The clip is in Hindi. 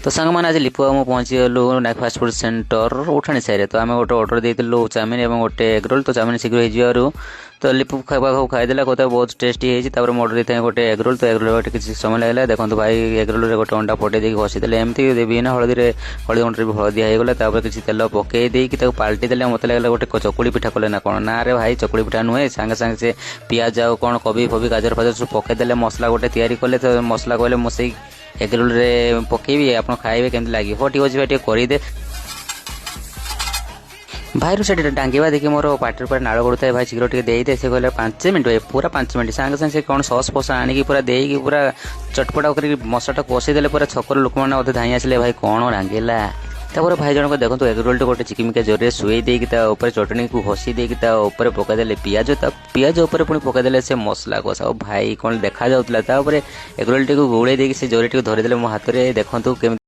तो सांग मैंने आज लिपु आम पहुँची गलु नाइक फास्ट फूड सेंटर उठाणी साइड तो आम गोटे अर्डर देलु चाउमिन और गोटे एग रोल तो चाउमिन शीघ्र हो तो लिपु खावा खाईदेला कहता बहुत टेस्टी है ऑर्डर देते गोटे एग रोल तो एग रोल किसी समय लगे देखो भाई एग रोल गोटे अंडा पटे देखिए घसीदे एमती बिना हलदी हलदी अंडे भी हलदी होगला किसी तेल पकई देकी पाल्टी देले मत लगे गोटे चकुड़ी पिठा कले ना कौन ना रे भाई चकुड़ी पिठा नुहे सांगे सांगे से पियाज आउ कौन कोबी फोबी गाजर फाजर सब पकईदे मसला गोटे तैयारी कले तो मसला कहले मसई एग रोल रे पकेबी आप खाइबे केमती लगे हो ठीक अच्छे करदे भाई रू से डांगीवा देखिए मोर पाटर पर नाड़ गड़ुता है भाई शीघ्र टे दे से कहले 5 मिनट भाई पूरा 5 मिनट सांगे सांगे से कौन सस फस आनिकी पूरा देकी पूरा चटपटा कर मसलाटा कषीदे पूरा छकर लोक मैंने अधे धाई आसले भाई कौन डांगेला तापर भाई जनक देखो एग रोल गोटे चिकिमिका जोर शुई देकी चटनी को घसी देकी पकईदे पियाज पियाज पुणी पकईदे से मसला कषा भाई कौन देखा जाऊला एग रोल टी गोड़े देकी से जोरे टी धरीदे मो हाथ में देखो